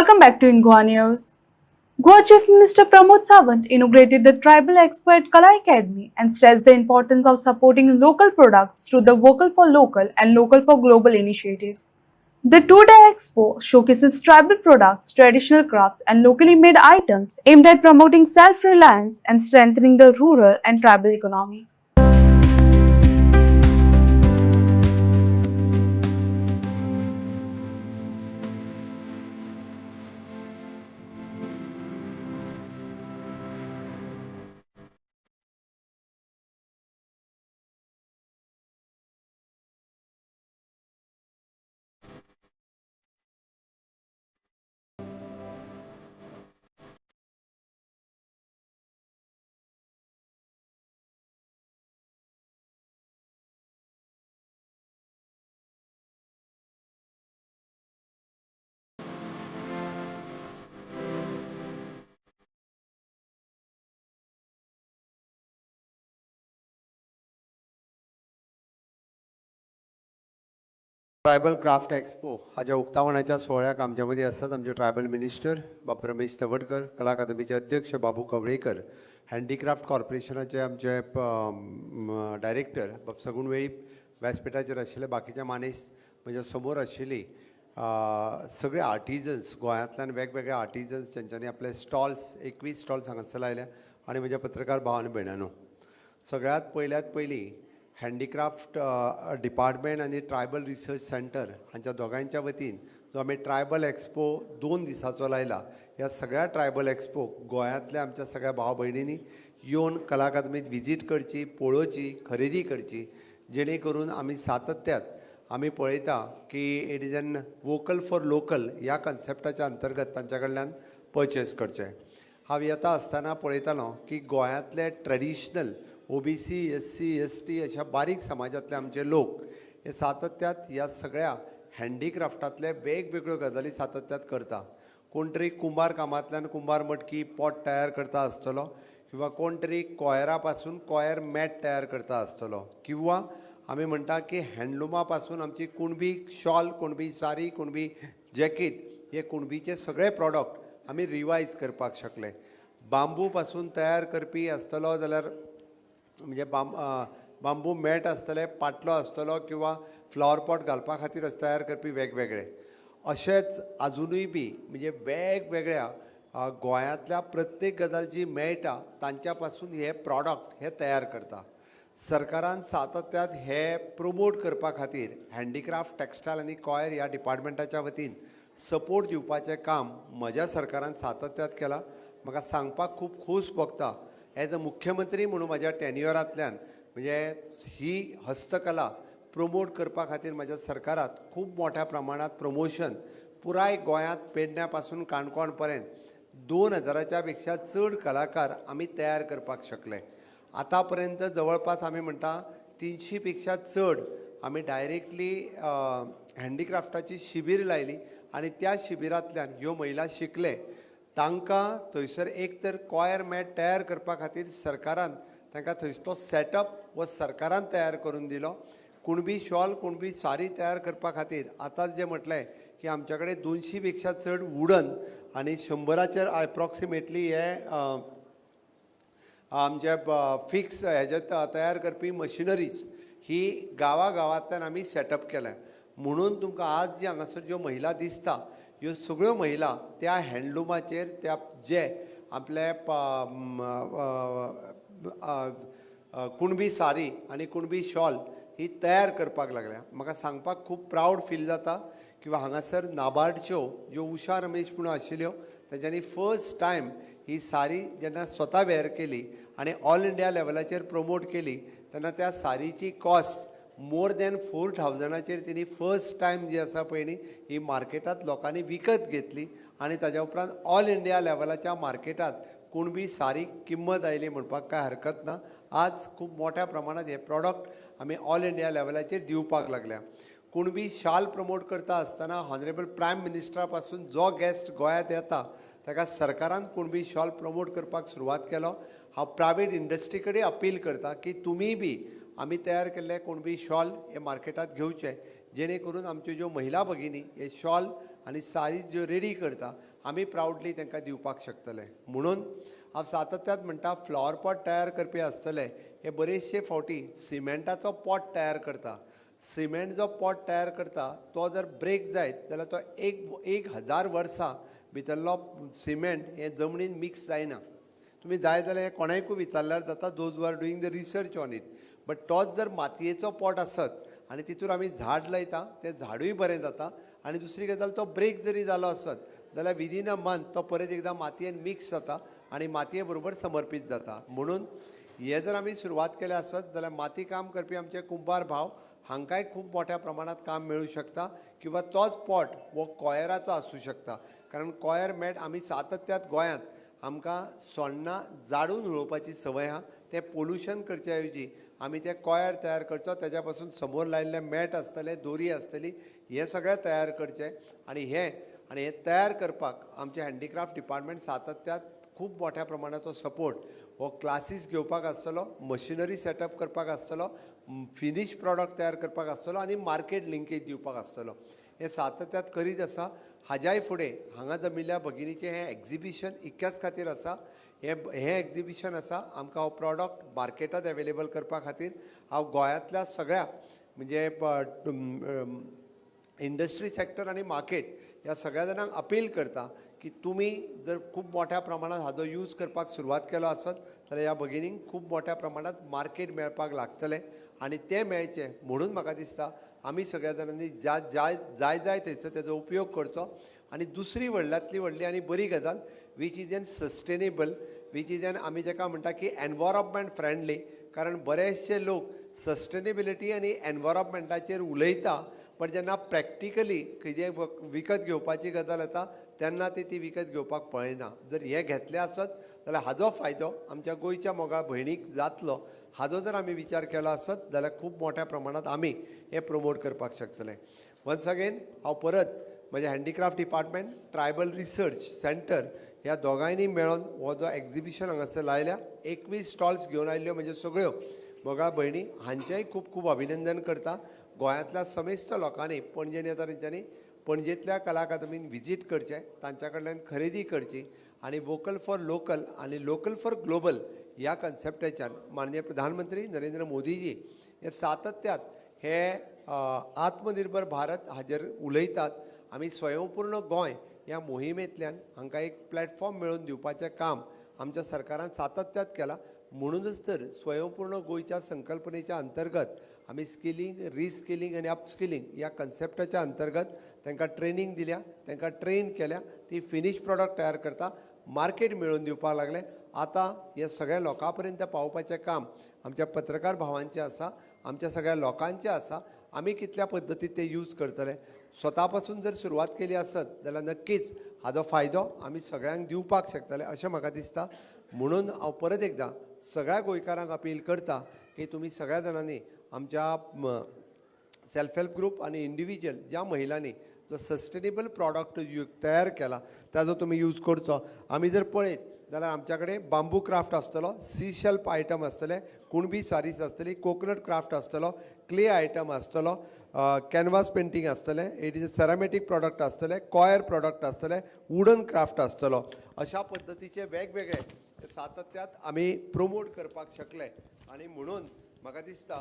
Welcome back to Ingoa News. Goa Chief Minister Pramod Sawant inaugurated the Tribal Expo at Kala Academy and stressed the importance of supporting local products through the Vocal for Local and Local for Global initiatives. The two-day expo showcases tribal products, traditional crafts, and locally made items aimed at promoting self-reliance and strengthening the rural and tribal economy. Tribal craft expo हाच्या उक्तावणाच्या सोहळ्याक आमच्या मदीं आसात आमचे tribal minister बाब रमेश तवडकर, कला अकादमीचे अध्यक्ष बाबू Kavlekar, handicraft कॉर्पोरेशनाचे आमचे डायरेक्टर बाब सगूण वेळी व्यासपीठाचेर आशिल्ले बाकीचे मानेस्त म्हज्या समोर आशिल्ली सगळे आर्टिजन्स गोंयांतल्यान वेगवेगळे आर्टिजन्स तेंच्यांनी आपले स्टॉल्स 21 स्टॉल्स हांगासर लायल्या आनी म्हज्या पत्रकार भाव आनी भयणांनो, सगळ्यात पयलीं हँडीक्राफ्ट डिपार्टमेंट आनी ट्रायबल रिसर्च सेंटर हांच्या दोगांयच्या वतीन जो आमी ट्रायबल एक्सपो 2 दिसांचो लायला, ह्या सगळ्या ट्रायबल एक्सपोक गोंयांतल्या आमच्या सगळ्या भाव भयणींनी येवन कला अकादमींत विजीट करची, पळोवची, खरेदी करची, जेणे करून आमी सातत्यात आमी पळयता की it is an vocal for local ह्या कन्सेप्टाच्या अंतर्गत तांच्या कडल्यान परचेस करचें. हांव येता आसतना पळयतालो की गोंयांतले ट्रेडिशनल OBC, SC, ST अशा बारीक समाजांतले आमचे लोक हे सातत्यात ह्या सगळ्या हँडीक्राफ्टांतले वेगवेगळ्यो गजाली सातत्यात करता. कोण तरी कुंभार कामांतल्यान कुंभार मटकी पोट तयार करता आसतलो, किंवा कोण तरी कोयरा पासून कोयर मॅट तयार करता आसतलो, किंवा आमी म्हणटा की हँडलुमा पासून आमची कुणबी शॉल, कुणबी साडी, कुणबी जॅकेट हे कुणबीचे सगळे प्रॉडक्ट आमी रिवायज करपाक शकले. बांबू पासून तयार करपी आसतलो जाल्यार म्हणजे बांबू मॅट आसतले, पाटलो आसतलो, किंवा फ्लावर पॉट घालपा खातीर तयार करपी वेगवेगळे अशेंच आजुनूय बी म्हणजे वेगवेगळ्या गोंयांतल्या प्रत्येक गजाल जी मेळटा तांच्या पासून हे प्रॉडक्ट हे तयार करता. सरकारान सातत्यात हे प्रमोट करपा खातीर हँडीक्राफ्ट टेक्सटायल आनी कॉयर ह्या डिपार्टमेंटाच्या वतीन सपोर्ट दिवपाचें काम म्हज्या सरकारान सातत्यात केलां. म्हाका सांगपाक खूब खोस भोगता एज अ मुख्यमंत्री म्हणून म्हाज्या टेन्युअरांतल्यान म्हणजे ही हस्तकला प्रमोट करपा खातीर म्हाज्या सरकारात खूब मोठ्या प्रमाणात प्रमोशन पुराय गोंयांत पेडण्या पासून काणकोण पर्यंत 2000च्या पेक्षा चड कलाकार आमी तयार करपाक शकले. आतां पर्यंत जवळपास आमी म्हणटा 300 पेक्षा चड आमी डायरेक्टली हँडीक्राफ्टाची शिबीर लायली आनी त्या शिबिरांतल्यान ह्यो महिला शिकले. तांकां थंयसर एक तर कॉयर मॅट तयार करपा खातीर सरकारान तांकां थंयचो सेटअप हो सरकारान तयार करून दिलो. कुणबी शॉल, कुणबी साडी तयार करपा खातीर आतांच जें म्हटलें की आमच्या कडेन 200 पेक्षा चड वुडन आनी 100च्या एप्रॉक्सिमेटली हे आमचे फिक्स हेजे तयार करपी मशिनरीज ही गांवांतल्यान आमी सेटअप केल्या. म्हणून तुमकां आज जी हांगासर ज्यो महिला दिसता ह्यो सगळ्यो महिला त्या हँडलुमाचेर त्या जे आपले कुणबी साडी आनी कुणबी शॉल ही तयार करपाक लागल्या. म्हाका सांगपाक खूब प्रावड फील जाता किंवा हांगासर नाबार्डच्यो ज्यो उशा रमेश म्हणून आशिल्ल्यो तेंच्यांनी फर्स्ट टायम ही साडी जेन्ना स्वता वेअर केली आनी ऑल इंडिया लेवलाचेर प्रमोट केली तेन्ना त्या साडीची कॉस्ट मोर दॅन 4000चेर तिणी फर्स्ट टायम जी आसा पळय न्ही ही मार्केटांत लोकांनी विकत घेतली आनी ताज्या उपरांत ऑल इंडिया लेवलाच्या मार्केटांत कुणबी साडीक किंमत आयली म्हणपाक कांय हरकत ना. आज खूब मोठ्या प्रमाणात हे प्रॉडक्ट आमी ऑल इंडिया लेवलाचेर दिवपाक लागल्या. कुणबी शाल प्रमोट करता आसतना हॉनरेबल प्रायम मिनिस्टरा पासून जो गेस्ट गोंयांत येता ताका सरकारान कुणबी शॉल प्रमोट करपाक सुरवात केलो. हांव प्रायवेट इंडस्ट्री कडेन अपील करता की तुमी बी आमी तयार केल्ले कुणबी शॉल हे मार्केटांत घेवचे, जेणे करून आमच्यो ज्यो महिला भगिनी हे शॉल आनी सायज ज्यो रेडी करता आमी प्रावडली तांकां दिवपाक शकतले. म्हणून हांव सातत्यान म्हणटा फ्लावर पॉट तयार करपी आसतले हे बरेचशे फावटी सिमेंटाचो पॉट तयार करता. सिमेंट जो पॉट तयार करता तो जर ब्रेक जायत जाल्यार तो एक 1000 वर्सां भितरलो सिमेंट हे जमनीन मिक्स जायना. तुमी जाय जाल्यार हे कोणाकूय विचारल्यार जाता, those are doing the research on it. But तोच जर मातयेचो पॉट आसत आनी तितून आमी झाड लायता तें झाडूय बरें जाता. आनी दुसरी गजाल तो ब्रेक जरी जालो आसत जाल्यार विदीन अ मंथ तो परत एकदां मातयेन मिक्स जाता आनी मातये बरोबर समर्पीत जाता. म्हणून हे जर आमी सुरवात केले आसत जाल्यार माती काम करपी आमचे कुंभार भाव हांकांय खूब मोठ्या प्रमाणात काम मेळूं शकता. किंवा तोच पॉट हो कॉयराचो आसूं शकता. कारण कॉयर मॅट आमी सातत्यात गोंयांत आमकां सोण्णां जाडून उडोवपाची संवय आहा. तें पोल्युशन करचे ऐवजी आमी ते कॉयर तयार करचो, तेज्या पासून समोर लायिल्ले मॅट आसतले, दोरी आसतली, हे सगळें तयार करचें. आनी हे तयार करपाक आमचे हँडीक्राफ्ट डिपार्टमेंट सातत्यात खूब मोठ्या प्रमाणाचो सपोर्ट हो क्लासीस घेवपाक आसतलो, मशिनरी सेटअप करपाक आसतलो, फिनीश प्रॉडक्ट तयार करपाक आसतलो आनी मार्केट लिंकेज दिवपाक आसतलो. हे सातत्यात करीत आसा. हाज्याय फुडें हांगा जमिल्ल्या भगिनीचें हें एक्झिबिशन इतक्याच खातीर आसा. हें एक्झिबिशन आसा आमकां हो प्रॉडक्ट मार्केटांत एवेलेबल करपा खातीर. हांव गोंयांतल्या सगळ्या म्हणजे इंडस्ट्री सेक्टर आनी मार्केट ह्या सगळ्या जाणांक अपील करता की तुमी जर खूब मोठ्या प्रमाणात हाचो यूज करपाक सुरवात केलो आसत जाल्यार ह्या भगिनींक खूब मोठ्या प्रमाणात मार्केट मेळपाक लागतलें. आनी तें मेळचें म्हणून म्हाका दिसता आमी सगळ्या जाणांनी जाय थंयसर तेजो उपयोग करचो. आनी दुसरी व्हडल्यांतली व्हडली आनी बरी गजाल which is an sustainable, which is an आमी जाका म्हणटा की एनवायरमेंट फ्रेंडली. कारण बरेचशे लोक सस्टेनेबिलिटी आनी एनवायरमेंटाचेर उलयता पण जेन्ना प्रॅक्टिकली खंय विकत घेवपाची गजाल येता तेन्ना ती विकत घेवपाक पळयना. जर हे घेतले आसत जाल्यार हाजो फायदो आमच्या गोंयच्या मोगाळ भयणीक जातलो. हाजो जर आमी विचार केलो आसत जाल्यार खूब मोठ्या प्रमाणात आमी हे प्रमोट करपाक शकतले. वन्स अगेन हांव परत म्हजे handicraft department, tribal research centre ह्या दोगांयनी मेळोन हो जो एक्झिबिशन हांगासर लायल्या 21 स्टॉल्स घेवन आयिल्ल्यो म्हणजे सगळ्यो मोगाळ भयणी हांचेंय खूब खूब अभिनंदन करता. गोंयांतल्या समेस्त लोकांनी पणजेन येता तेंच्यांनी पणजेंतल्या कला अकादमीन विजीट करचें, तांच्या कडल्यान खरेदी करची आनी वोकल फॉर लोकल आनी लोकल फॉर ग्लोबल ह्या कन्सेप्टाच्यान माननीय प्रधानमंत्री नरेंद्र मोदीजी हे सातत्यात हे आत्मनिर्भर भारत हाजेर उलयतात. आमी स्वयंपूर्ण गोंय ह्या मोहिमेंतल्यान हांकां एक प्लॅटफॉर्म मेळोवन दिवपाचें काम आमच्या सरकारान सातत्यात केलां. म्हणूनच तर स्वयंपूर्ण गोंयच्या संकल्पनेच्या अंतर्गत आमी स्किलिंग, रिस्किलिंग आनी अपस्किलिंग ह्या कन्सेप्टाच्या अंतर्गत तांकां ट्रेनिंग दिल्या, तांकां ट्रेन केल्या, ती फिनीश प्रॉडक्ट तयार करता, मार्केट मेळोवन दिवपाक लागले. आतां हे सगळ्या लोकां पर्यंत पावोवपाचें काम आमच्या पत्रकार भावांचें आसा, आमच्या सगळ्या लोकांचें आसा. आमी कितल्या पद्दतीन ते यूज करतले. स्वता पासून जर सुरवात केली आसत जाल्यार नक्कीच हाजो फायदो आमी सगळ्यांक दिवपाक शकतले अशें म्हाका दिसता. म्हणून हांव परत एकदां सगळ्या गोंयकारांक अपील करता की तुमी सगळ्या जाणांनी आमच्या सेल्फ हेल्प ग्रूप आनी इंडिविज्युअल ज्या महिलांनी जो सस्टेनेबल प्रॉडक्ट तयार केला ताजो तुमी यूज करचो. आमी जर पळयत जाल्यार आमच्या कडेन बांबू क्राफ्ट आसतलो, सी शेल्फ आयटम आसतले, कुणबी सारीज आसतली, कोकोनट क्राफ्ट आसतलो, क्ले आयटम आसतलो, कॅनवास पेंटींग आसतलें, इट इज सेरामेटीक प्रॉडक्ट आसतले, कॉयर प्रॉडक्ट आसतले, वुडन क्राफ्ट आसतलो. अशा पद्दतीचे वेगवेगळे सातत्यात आमी प्रमोट करपाक शकले. आनी म्हणून म्हाका दिसता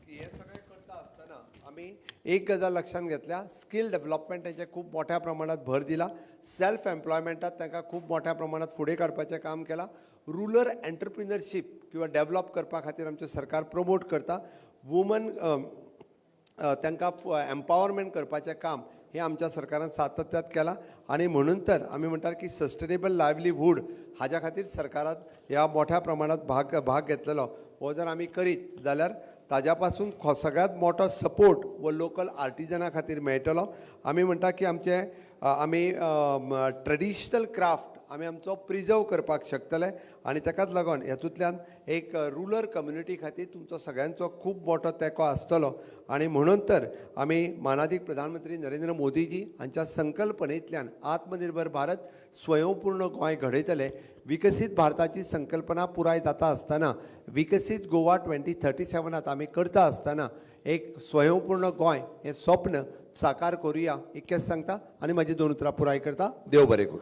की हे सगळें करता आसतना आमी एक गजाल लक्षांत घेतल्या, स्कील डेव्हलपमेंटाचेर खूब मोठ्या प्रमाणात भर दिला. सेल्फ एम्प्लॉयमेंटात तांकां खूब मोठ्या प्रमाणात फुडें काडपाचें काम केलां. रुरल एंटरप्रिनरशीप किंवा डेव्हलप करपा खातीर आमचें सरकार प्रमोट करता. वुमन तांकां एम्पावरमेंट करपाचें काम हे आमच्या सरकारान सातत्यात केलां. आनी म्हणून तर आमी म्हणटात की सस्टेनेबल लायव्हलीहूड हाज्या खातीर सरकारान ह्या मोठ्या प्रमाणात भाग घेतलेलो. हो जर आमी करीत जाल्यार ताज्या पासून सगळ्यांत मोठो सपोर्ट हो लोकल आर्टिजना खातीर मेळटलो. आमी म्हणटा की आमी ट्रेडिशनल क्राफ्ट आमी आमचो प्रिजर्व करपाक शकतले. आनी ताकाच लागून हेतूंतल्यान एक रुरल कम्युनिटी खातीर तुमचो सगळ्यांचो खूब मोठो तेंको आसतलो. आनी म्हणून तर आमी मानादीक प्रधानमंत्री नरेंद्र मोदीजी हांच्या संकल्पनेंतल्यान आत्मनिर्भर भारत स्वयंपूर्ण गोंय घडयतले. विकसीत भारताची संकल्पना पुराय जाता आसतना विकसीत गोवा 2037 आमी करता आसतना एक स्वयंपूर्ण गोंय हें स्वप्न साकार करूया इतकेंच सांगता आनी म्हाजी दोन उतरां पुराय करता देव बरें करूं.